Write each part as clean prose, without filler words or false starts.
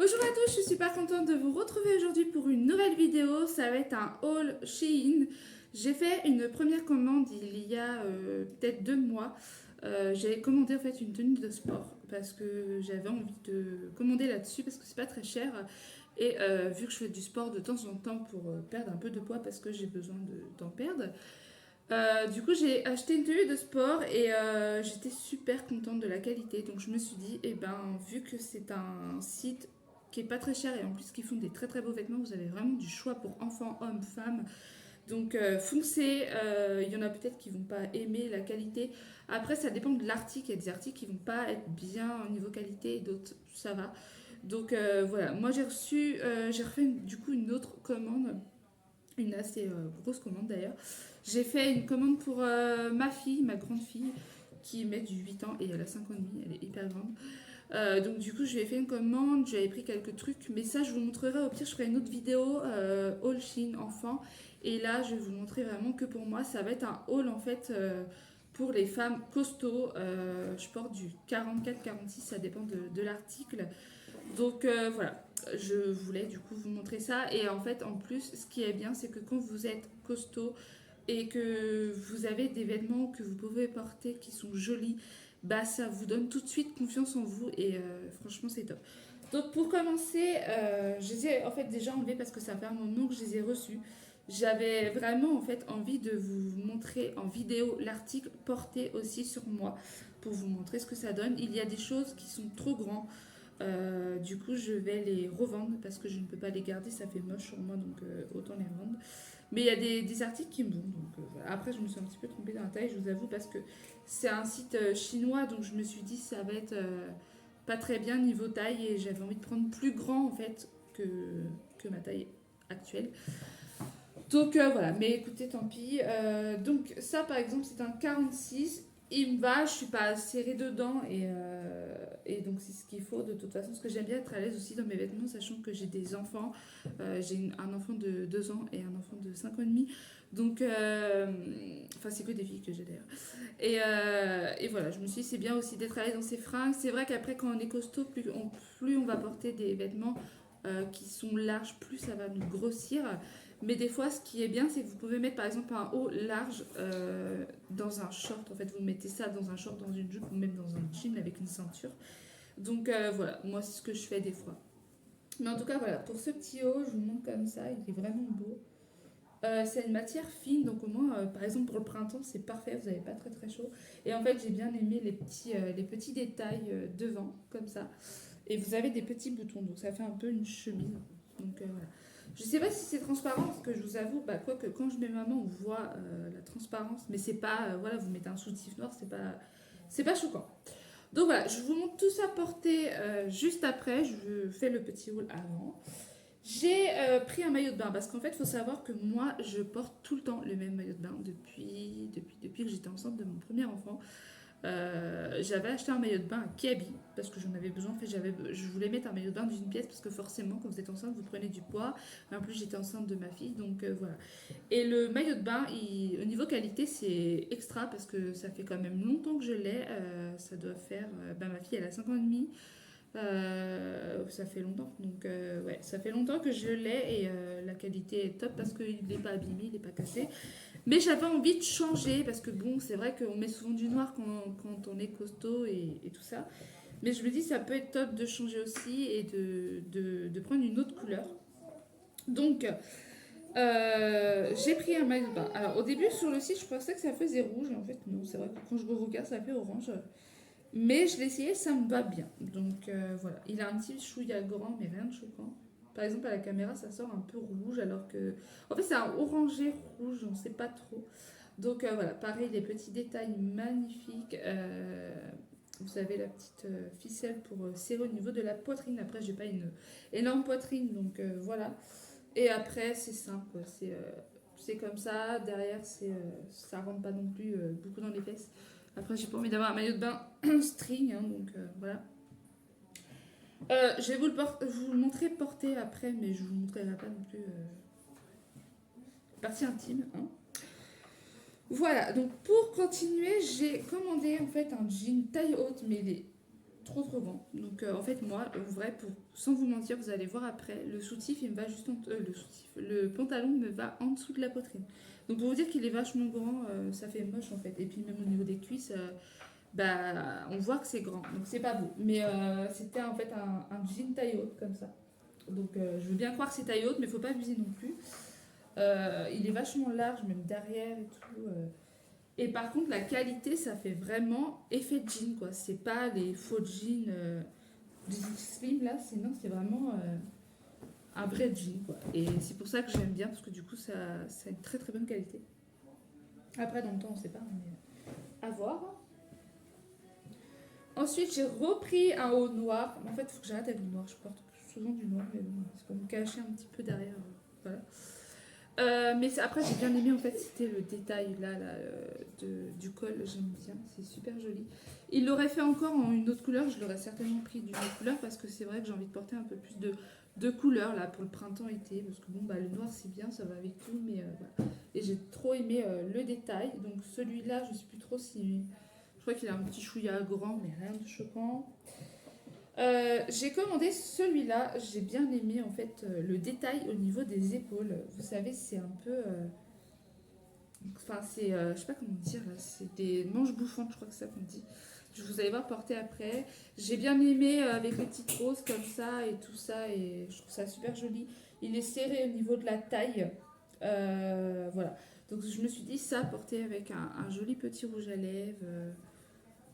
Bonjour à tous, je suis super contente de vous retrouver aujourd'hui pour une nouvelle vidéo. Ça va être un haul Shein. J'ai fait une première commande il y a peut-être 2 mois. J'ai commandé en fait une tenue de sport parce que j'avais envie de commander là-dessus parce que c'est pas très cher. Et vu que je fais du sport de temps en temps pour perdre un peu de poids parce que j'ai besoin d'en perdre, du coup, j'ai acheté une tenue de sport et j'étais super contente de la qualité. Donc, je me suis dit, eh ben, vu que c'est un site qui est pas très cher et en plus qui font des très très beaux vêtements, vous avez vraiment du choix pour enfants, hommes, femmes. Donc, foncez. Il y en a peut-être qui vont pas aimer la qualité. Après, ça dépend de l'article. Il y a des articles qui vont pas être bien au niveau qualité et d'autres, ça va. Donc, voilà. Moi, j'ai refait du coup une autre commande, une assez grosse commande d'ailleurs. J'ai fait une commande pour ma fille, ma grande fille, qui met du 8 ans et elle a 5 ans et demi, elle est hyper grande. Donc du coup, je lui ai fait une commande, j'avais pris quelques trucs, mais ça, je vous montrerai au pire, je ferai une autre vidéo haul Shein enfant. Et là, je vais vous montrer vraiment que pour moi, ça va être un haul en fait pour les femmes costauds. Je porte du 44-46, ça dépend de l'article. Donc voilà, je voulais du coup vous montrer ça. Et en fait, en plus, ce qui est bien, c'est que quand vous êtes costaud et que vous avez des vêtements que vous pouvez porter qui sont jolis, bah ça vous donne tout de suite confiance en vous et franchement, c'est top. Donc pour commencer, je les ai en fait déjà enlevés parce que ça fait un moment que je les ai reçus. J'avais vraiment en fait envie de vous montrer en vidéo l'article porté aussi sur moi pour vous montrer ce que ça donne. Il y a des choses qui sont trop grands. Du coup, je vais les revendre parce que je ne peux pas les garder, ça fait moche sur moi, donc autant les revendre. Mais il y a des articles qui me vont. Donc, voilà. Après, je me suis un petit peu trompée dans la taille, je vous avoue, parce que c'est un site chinois, donc je me suis dit ça va être pas très bien niveau taille et j'avais envie de prendre plus grand en fait que ma taille actuelle. Donc voilà, mais écoutez, tant pis. Donc ça, par exemple, c'est un 46. Il me va, je suis pas serrée dedans et donc c'est ce qu'il faut de toute façon. Parce que j'aime bien être à l'aise aussi dans mes vêtements, sachant que j'ai des enfants. Un enfant de 2 ans et un enfant de 5 ans et demi. Donc, enfin, c'est que des filles que j'ai d'ailleurs. Et voilà, je me suis dit, c'est bien aussi d'être à l'aise dans ses fringues. C'est vrai qu'après, quand on est costaud, plus on va porter des vêtements qui sont larges, plus ça va nous grossir. Mais des fois, ce qui est bien, c'est que vous pouvez mettre par exemple un haut large dans un short. En fait, vous mettez ça dans un short, dans une jupe ou même dans un jean avec une ceinture. Donc voilà, moi, c'est ce que je fais des fois. Mais en tout cas, voilà, pour ce petit haut, je vous montre comme ça, il est vraiment beau. C'est une matière fine, donc au moins, par exemple, pour le printemps, c'est parfait, vous n'avez pas très très chaud. Et en fait, j'ai bien aimé les petits détails devant, comme ça. Et vous avez des petits boutons, donc ça fait un peu une chemise. Donc voilà. Je sais pas si c'est transparent, parce que je vous avoue, bah, quoi que quand je mets ma main, on voit la transparence, mais c'est pas, voilà, vous mettez un soutif noir, c'est pas choquant. Donc voilà, je vous montre tout ça porté juste après, je fais le petit haul avant. J'ai pris un maillot de bain parce qu'en fait, il faut savoir que moi, je porte tout le temps le même maillot de bain depuis que j'étais enceinte de mon premier enfant. J'avais acheté un maillot de bain à Kiabi parce que j'en avais besoin. En fait, je voulais mettre un maillot de bain d'une pièce parce que forcément, quand vous êtes enceinte, vous prenez du poids. En plus, j'étais enceinte de ma fille, donc voilà. Et le maillot de bain, au niveau qualité, c'est extra parce que ça fait quand même longtemps que je l'ai. Ça doit faire. Bah, ma fille, elle a 5 ans et demi. Ça fait longtemps. Donc, ouais, ça fait longtemps que je l'ai et la qualité est top parce qu'il n'est pas abîmé, il n'est pas cassé. Mais j'avais envie de changer parce que bon, c'est vrai qu'on met souvent du noir quand on est costaud et tout ça. Mais je me dis, ça peut être top de changer aussi et de prendre une autre couleur. Donc, j'ai pris un maillot de bain. Alors, au début, sur le site, je pensais que ça faisait rouge. Et en fait, non, c'est vrai que quand je regarde, ça fait orange. Mais je l'ai essayé, ça me va bien. Donc, voilà. Il a un petit chouïa grand, mais rien de choquant. Par exemple, à la caméra, ça sort un peu rouge, alors que. En fait, c'est un orangé rouge, on ne sait pas trop. Donc voilà, pareil, les petits détails magnifiques. Vous avez la petite ficelle pour serrer au niveau de la poitrine. Après, j'ai pas une énorme poitrine, donc voilà. Et après, c'est simple, quoi. C'est comme ça. Derrière, ça rentre pas non plus beaucoup dans les fesses. Après, j'ai pas envie d'avoir un maillot de bain string, hein, donc voilà. Je vais vous le montrer porté après, mais je vous montrerai pas non plus partie intime, hein. Voilà, donc pour continuer, j'ai commandé en fait un jean taille haute, mais il est trop trop grand. Donc en fait moi, en vrai, sans vous mentir, vous allez voir après, le soutif il me va juste le pantalon me va en dessous de la poitrine. Donc pour vous dire qu'il est vachement grand, ça fait moche en fait. Et puis même au niveau des cuisses, bah on voit que c'est grand, donc c'est pas beau. Mais c'était en fait un jean taille haute comme ça. Donc je veux bien croire que c'est taille haute, mais faut pas abuser non plus. Il est vachement large, même derrière et tout. Et par contre, la qualité, ça fait vraiment effet jean, quoi. C'est pas les faux jeans slim, là. C'est vraiment un vrai jean, quoi. Et c'est pour ça que j'aime bien, parce que du coup, ça a une très très bonne qualité. Après, dans le temps, on sait pas, mais à voir. Ensuite, j'ai repris un haut noir. En fait, il faut que j'arrête avec le noir. Je porte souvent du noir, mais bon, c'est pour me cacher un petit peu derrière. Voilà. Mais après, j'ai bien aimé, en fait, c'était le détail du col, j'aime bien, c'est super joli. Il l'aurait fait encore en une autre couleur, je l'aurais certainement pris d'une autre couleur parce que c'est vrai que j'ai envie de porter un peu plus de couleurs là pour le printemps-été. Parce que bon, bah, le noir c'est bien, ça va avec tout, mais voilà. Et j'ai trop aimé le détail. Donc celui-là, je ne sais plus trop si. Je crois qu'il a un petit chouïa grand, mais rien de choquant. J'ai commandé celui-là, j'ai bien aimé en fait le détail au niveau des épaules. Vous savez, c'est un peu. Enfin, c'est. Je sais pas comment dire là, c'est des manches bouffantes, je crois que c'est ça qu'on dit. Je vous allez voir porter après. J'ai bien aimé avec les petites roses comme ça et tout ça, et je trouve ça super joli. Il est serré au niveau de la taille. Voilà. Donc je me suis dit ça, porter avec un joli petit rouge à lèvres.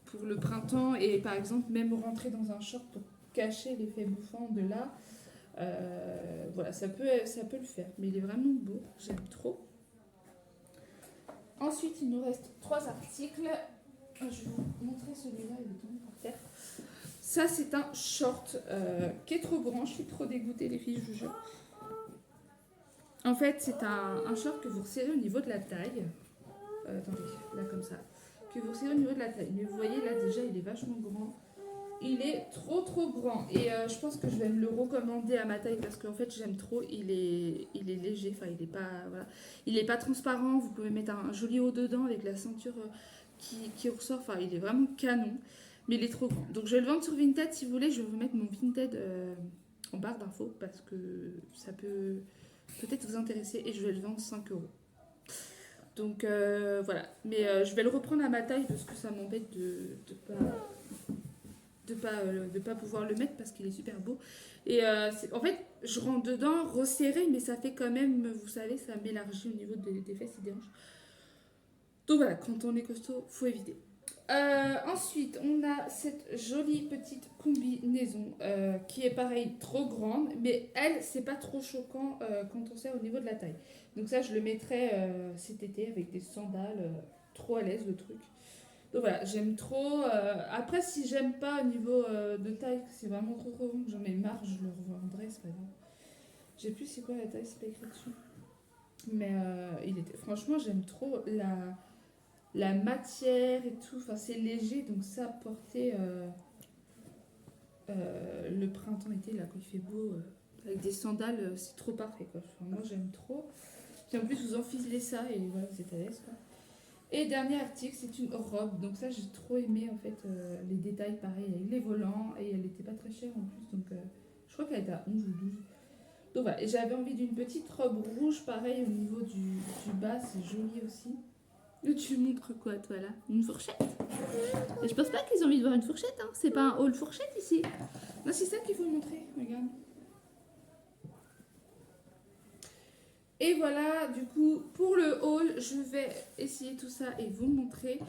Pour le printemps et par exemple même rentrer dans un short pour cacher l'effet bouffant de là, voilà, ça peut le faire, mais il est vraiment beau, j'aime trop. Ensuite il nous reste 3 articles. Je vais vous montrer celui-là, il est tombé par terre. Ça c'est un short qui est trop grand, je suis trop dégoûtée les filles, je vous jure. En fait c'est un short que vous resserrez au niveau de la taille. Attendez, là comme ça. Que vous resserrez au niveau de la taille. Mais vous voyez là déjà il est vachement grand. Il est trop trop grand. Et je pense que je vais me le recommander à ma taille parce qu'en fait j'aime trop. Il est léger, enfin il est pas. Voilà. Il est pas transparent. Vous pouvez mettre un joli haut dedans avec la ceinture qui ressort. Enfin il est vraiment canon. Mais il est trop grand. Donc je vais le vendre sur Vinted si vous voulez. Je vais vous mettre mon Vinted en barre d'infos parce que ça peut peut-être vous intéresser. Et je vais le vendre 5 euros. Donc voilà, mais je vais le reprendre à ma taille parce que ça m'embête de pas pouvoir le mettre parce qu'il est super beau. Et en fait, je rentre dedans resserré, mais ça fait quand même, vous savez, ça m'élargit au niveau des fesses et des hanches. Donc voilà, quand on est costaud, faut éviter. Ensuite, on a cette jolie petite combinaison qui est pareil, trop grande, mais elle, c'est pas trop choquant quand on sert au niveau de la taille. Donc ça, je le mettrai cet été avec des sandales, trop à l'aise le truc. Donc voilà, j'aime trop. Après, si j'aime pas au niveau de taille, que c'est vraiment trop trop long, que j'en ai marre, je le revendrai, c'est pas grave. J'ai plus c'est quoi la taille, c'est pas écrit dessus. Mais franchement, j'aime trop la matière et tout. Enfin, c'est léger, donc ça, porter le printemps-été, là, quand il fait beau, avec des sandales, c'est trop parfait, quoi. Enfin, moi, j'aime trop. Puis en plus, vous enfilez ça et voilà, vous êtes à l'aise, quoi. Et dernier article, c'est une robe. Donc ça, j'ai trop aimé, en fait, les détails, pareil, avec les volants. Et elle n'était pas très chère, en plus. Donc, je crois qu'elle était à 11 ou 12. Donc voilà, et j'avais envie d'une petite robe rouge, pareil, au niveau du bas, c'est joli aussi. Et tu montres quoi, toi, là? Une fourchette? Et je pense pas qu'ils ont envie de voir une fourchette, hein. C'est pas un haul fourchette, ici. Non, c'est ça qu'il faut montrer, regarde. Et voilà, du coup, pour le haul, je vais essayer tout ça et vous montrer.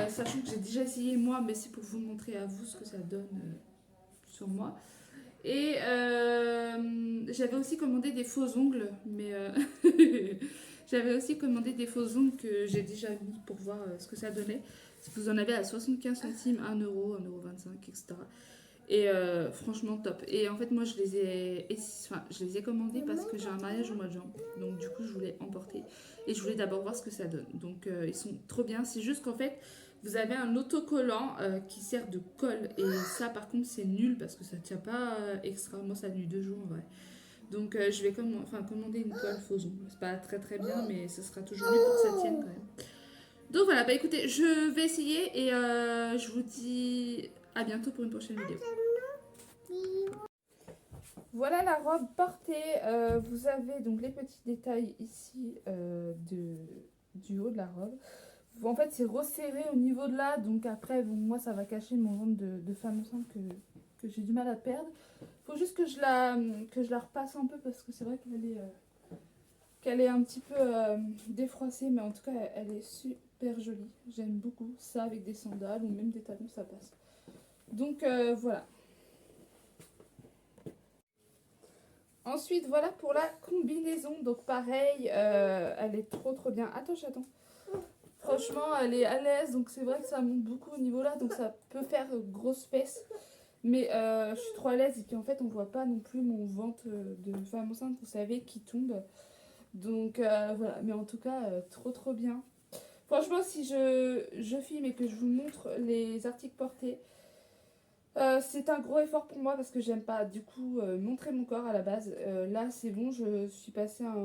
Sachant que j'ai déjà essayé moi, mais c'est pour vous montrer à vous ce que ça donne sur moi. Et j'avais aussi commandé des faux ongles, mais j'avais aussi commandé des faux ongles que j'ai déjà mis pour voir ce que ça donnait. Si vous en avez à 75 centimes, 1 euro, 1,25 €, etc. Et franchement top. Et en fait moi je les ai commandés parce que j'ai un mariage au mois de juin. Donc du coup je voulais emporter. Et je voulais d'abord voir ce que ça donne. Donc ils sont trop bien. C'est juste qu'en fait vous avez un autocollant qui sert de colle. Et ça par contre c'est nul parce que ça ne tient pas extra. Moi ça a tenu 2 jours en vrai. Donc je vais commander une colle faux ongles. C'est pas très très bien mais ce sera toujours mieux pour que ça tienne quand même. Donc voilà, bah écoutez, je vais essayer et je vous dis à bientôt pour une prochaine vidéo. Voilà la robe portée. Vous avez donc les petits détails ici du haut de la robe. En fait, c'est resserré au niveau de là. Donc après, bon, moi, ça va cacher mon ventre de femme enceinte que j'ai du mal à perdre. Faut juste que je la repasse un peu parce que c'est vrai qu'elle est un petit peu défroissée. Mais en tout cas, elle est super jolie. J'aime beaucoup ça avec des sandales ou même des talons, ça passe. Donc voilà. Ensuite, voilà pour la combinaison. Donc pareil, elle est trop bien. Attends, j'attends. Franchement, elle est à l'aise. Donc c'est vrai que ça monte beaucoup au niveau là. Donc ça peut faire grosse fesse. Mais je suis trop à l'aise. Et puis en fait, on voit pas non plus mon ventre de femme enceinte, vous savez, qui tombe. Donc voilà. Mais en tout cas, trop bien. Franchement, si je filme et que je vous montre les articles portés, c'est un gros effort pour moi parce que j'aime pas du coup montrer mon corps à la base. Là c'est bon, je suis passée à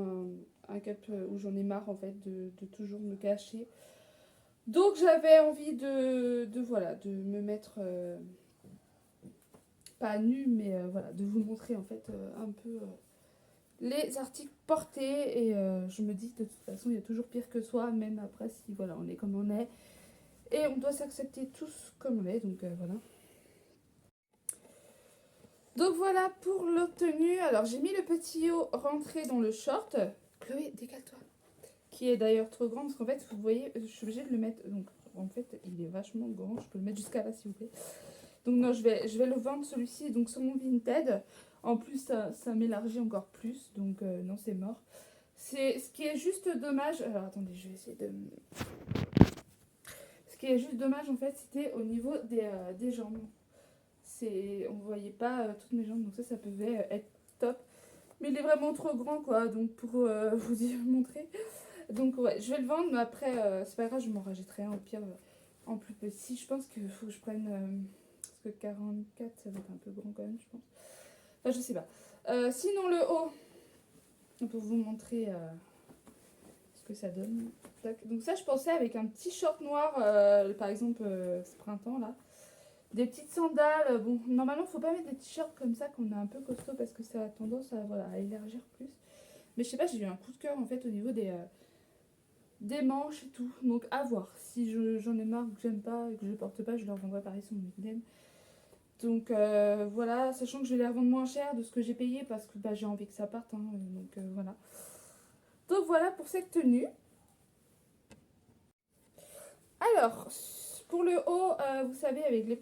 un cap où j'en ai marre en fait de toujours me cacher. Donc j'avais envie voilà, de me mettre, pas nue, mais voilà, de vous montrer en fait un peu les articles portés. Et je me dis de toute façon il y a toujours pire que soi, même après si voilà, on est comme on est. Et on doit s'accepter tous comme on est, donc voilà. Donc voilà pour le tenue. Alors j'ai mis le petit haut rentré dans le short. Chloé, décale-toi. Qui est d'ailleurs trop grand parce qu'en fait, vous voyez, je suis obligée de le mettre. Donc en fait, il est vachement grand. Je peux le mettre jusqu'à là s'il vous plaît. Donc non, je vais le vendre celui-ci donc sur mon Vinted. En plus, ça m'élargit encore plus. Donc non, c'est mort. C'est ce qui est juste dommage. Alors attendez, je vais essayer de. Ce qui est juste dommage en fait, c'était au niveau des jambes. On voyait pas toutes mes jambes, donc ça pouvait être top, mais il est vraiment trop grand quoi, donc pour vous montrer, donc ouais, je vais le vendre, mais après c'est pas grave, je m'en rachèterai un au pire en plus petit. Je pense qu'il faut que je prenne parce que 44 ça va être un peu grand quand même, je pense. Enfin je sais pas. Sinon le haut, pour vous montrer ce que ça donne. Donc ça je pensais avec un petit short noir par exemple ce printemps là. Des petites sandales. Bon, normalement, faut pas mettre des t-shirts comme ça qu'on a un peu costaud parce que ça a tendance à, voilà, à élargir plus. Mais je sais pas, j'ai eu un coup de cœur en fait au niveau des manches et tout. Donc à voir. Si j'en ai marre, que j'aime pas et que je porte pas, je leur vendrai pareil sur mon Vinted. Donc voilà, sachant que je vais les revendre moins cher de ce que j'ai payé parce que bah, j'ai envie que ça parte. Hein, donc voilà. Donc voilà pour cette tenue. Alors, pour le haut, vous savez, avec le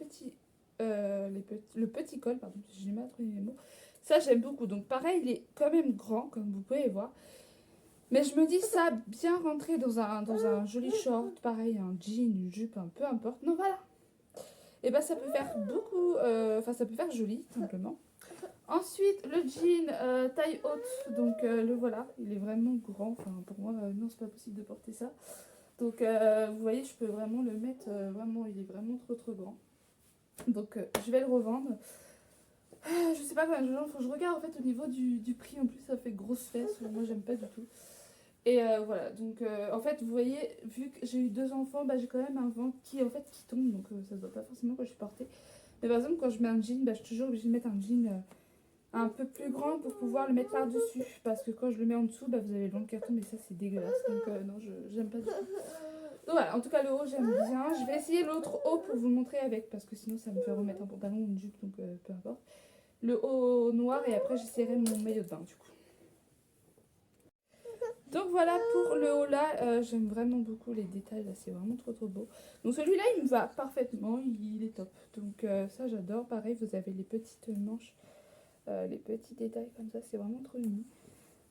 petit col, pardon, j'ai mal trouvé mes mots. Ça, j'aime beaucoup. Donc, pareil, il est quand même grand, comme vous pouvez voir. Mais je me dis, ça bien rentré dans un joli short, pareil, un jean, une jupe, peu importe. Non, voilà. Et ben, ça peut faire beaucoup, enfin, ça peut faire joli, tout simplement. Ensuite, le jean taille haute, donc le voilà, il est vraiment grand. Enfin, pour moi, non, c'est pas possible de porter ça. Donc vous voyez, je peux vraiment le mettre, vraiment, il est vraiment trop grand. Donc je vais le revendre. Je sais pas combien de gens, faut que je regarde en fait au niveau du prix. En plus, ça fait grosse fesse, moi j'aime pas du tout. Et voilà, donc en fait, vous voyez, vu que j'ai eu 2 enfants, bah, j'ai quand même un ventre qui en fait qui tombe, donc ça se voit pas forcément quand je suis portée. Mais par exemple, quand je mets un jean, bah, je suis toujours obligée de mettre un jean un peu plus grand pour pouvoir le mettre par-dessus. Parce que quand je le mets en dessous, bah, vous avez le ventre qui retombe et ça c'est dégueulasse. Donc non, j'aime pas du tout. Donc voilà, en tout cas le haut j'aime bien. Je vais essayer l'autre haut pour vous montrer avec, parce que sinon ça me fait remettre un pantalon ou une jupe, donc peu importe. Le haut noir et après j'essaierai mon maillot de bain du coup. Donc voilà pour le haut là, j'aime vraiment beaucoup les détails là, c'est vraiment trop beau. Donc celui-là il me va parfaitement, il est top. Donc ça j'adore, pareil vous avez les petites manches, les petits détails comme ça, c'est vraiment trop mignon.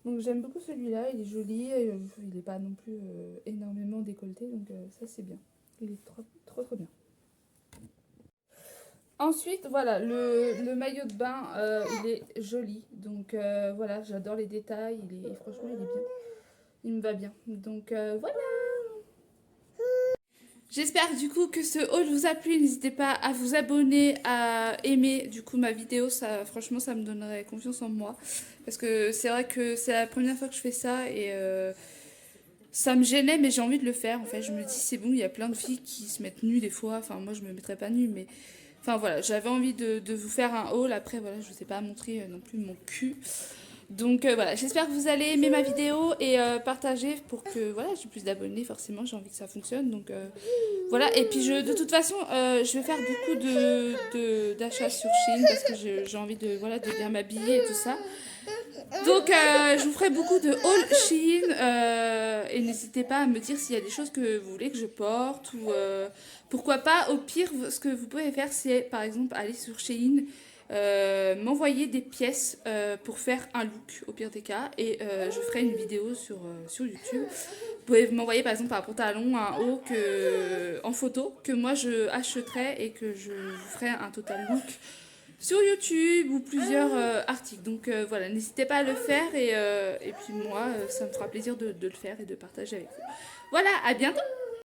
Donc j'aime beaucoup celui-là, il est joli, il n'est pas non plus énormément décolleté, donc ça c'est bien. Il est trop bien. Ensuite, voilà, le maillot de bain, il est joli. Donc voilà, j'adore les détails, franchement il est bien. Il me va bien. Donc voilà. J'espère du coup que ce haul vous a plu. N'hésitez pas à vous abonner, à aimer du coup ma vidéo. Ça, franchement, ça me donnerait confiance en moi. Parce que c'est vrai que c'est la première fois que je fais ça et ça me gênait, mais j'ai envie de le faire. En fait, je me dis, c'est bon, il y a plein de filles qui se mettent nues des fois. Enfin, moi, je me mettrais pas nue, mais Enfin voilà, j'avais envie de vous faire un haul. Après voilà, je vous ai pas montré non plus mon cul. Donc voilà, j'espère que vous allez aimer ma vidéo et partager pour que voilà, j'ai plus d'abonnés forcément, j'ai envie que ça fonctionne. Donc voilà, et puis de toute façon, je vais faire beaucoup d'achats sur Shein parce que j'ai envie de, voilà, de bien m'habiller et tout ça. Donc je vous ferai beaucoup de haul Shein et n'hésitez pas à me dire s'il y a des choses que vous voulez que je porte ou pourquoi pas. Au pire, ce que vous pouvez faire, c'est par exemple aller sur Shein, m'envoyer des pièces pour faire un look au pire des cas et je ferai une vidéo sur YouTube. Vous pouvez m'envoyer par exemple un pantalon, un haut en photo que moi je achèterai et que je vous ferai un total look sur YouTube ou plusieurs articles. Donc voilà, n'hésitez pas à le faire et puis moi, ça me fera plaisir de le faire et de partager avec vous. Voilà, à bientôt!